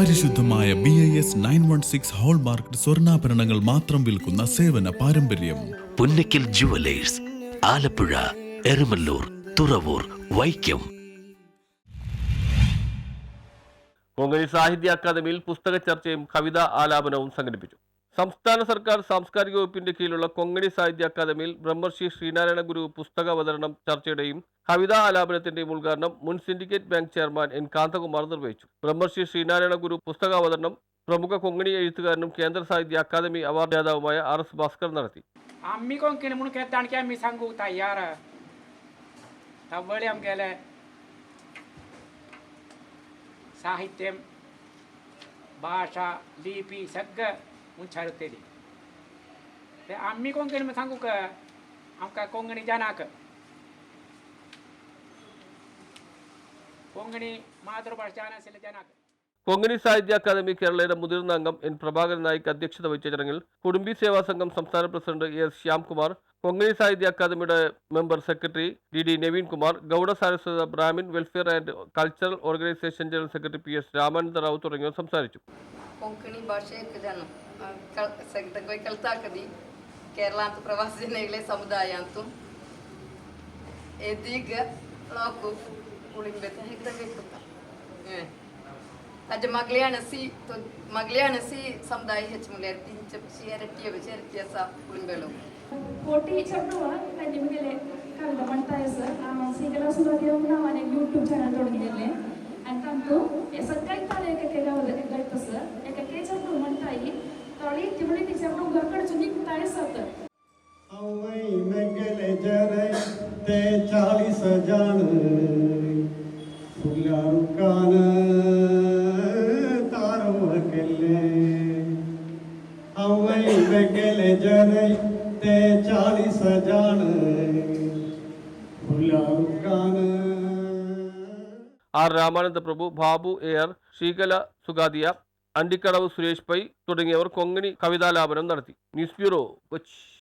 പരിശുദ്ധമായ BIS 916 hallmark സ്വർണ്ണാഭരണങ്ങൾ മാത്രം വിൽക്കുന്ന സേവന പാരമ്പര്യം. പുന്നക്കിൽ ജുവലേഴ്സ്, ആലപ്പുഴ, എരമല്ലൂർ, തുറവൂർ, വൈക്കം. കൊങ്കണി സാഹിത്യ അക്കാദമിയിൽ പുസ്തക ചർച്ചയും കവിതാ ആലാപനവും സംഘടിപ്പിച്ചു. സംസ്ഥാന സർക്കാർ സാംസ്കാരിക വകുപ്പിന്റെ കീഴിലുള്ള കൊങ്കണി സാഹിത്യ അക്കാദമിയിൽ ബ്രഹ്മർഷി ശ്രീനാരായണ ഗുരു പുസ്തക അവതരണം ചർച്ചയുടെയും കവിതാ ആലാപനത്തിന്റെയും ഉദ്ഘാടനം മുൻ സിൻഡിക്കേറ്റ് ബാങ്ക് ചെയർമാൻ N. കാന്തകുമാർ നിർവഹിച്ചു. ബ്രഹ്മർഷി ശ്രീനാരായണ ഗുരു പുസ്തക അവതരണം പ്രമുഖ കൊങ്കണി എഴുത്തുകാരനും കേന്ദ്ര സാഹിത്യ അക്കാദമി അവാർഡ് ജേതാവുമായ RS ഭാസ്കർ നടത്തി. आम्ही कोंकणी म्हणून घेता की आम्ही सांगू तयार तवळी आमगेले साहित्य भाषा लिपी सगळं उंचारतेली ते आम्ही कोंकणी सांगू का आमका कोंकणी जानाक कोंकणी मातृभाषा जानासेले जानाक. കൊങ്കണി സാഹിത്യ അക്കാദമി കേരളയുടെ മുതിർന്ന അംഗം N. പ്രഭാകരൻ നായിക് അധ്യക്ഷത വഹിച്ച ചടങ്ങിൽ കുടുംബി സേവാ സംഘം സംസ്ഥാന പ്രസിഡന്റ് S. ശ്യാംകുമാർ, കൊങ്കണി സാഹിത്യ അക്കാദമിയുടെ member secretary DD Naveen Kumar, Gauda Saraswat Brahmin welfare and cultural organisation general secretary PS. Ramananda Rao തുടങ്ങിയവർ സംസാരിച്ചു. കൊങ്കണി ഭാഷയൊക്കെ ಕಲ್ತಾಕದಿ ಕೇರಳ ಅಂತ ಪ್ರವಾಸಿ ಜನಗಳೇ ಸಮುದಾಯ ಅಂತೂ ಎದೀಗ ಲಾಕು ಉಳಿಂಬೆತ ಹೆಗ್ದಂಗೆ ಇಕ್ಕುತ್ತ ಅಜ್ಜ ಮಗ್ಲಿಯಾನಸಿ ಸಮುದಾಯ ಹೆಚ್ಚು ಮುಗಿಯರ್ತಿ ಚರಟಿಯ ಸಹ ಉಳಿಂಬೆಳು पोटी चपडुवा निमगेले कविता म्हणता सर सिंगला सुरुवातीला नावाने यूट्यूब चॅनल तोडलेले आणि तांतू हे सगळ्यात ताले एका केला सर एका के चपडू म्हणता येईल तळी तिबडी ती चपडू घरकडचं निघताय सत औवै मेगले जरे ते 40 जान फुलारू कान तारो अकेले औवै मेगले जरे ते 40 जान फुलारू कान. R. രാമാനന്ദ പ്രഭു, ബാബു AR, ശ്രീകല സുഗാദിയ, അണ്ടിക്കടവ് സുരേഷ് പൈ തുടങ്ങിയവർ കൊങ്കണി കവിതാലാപനം നടത്തി. News bureau, Kochi.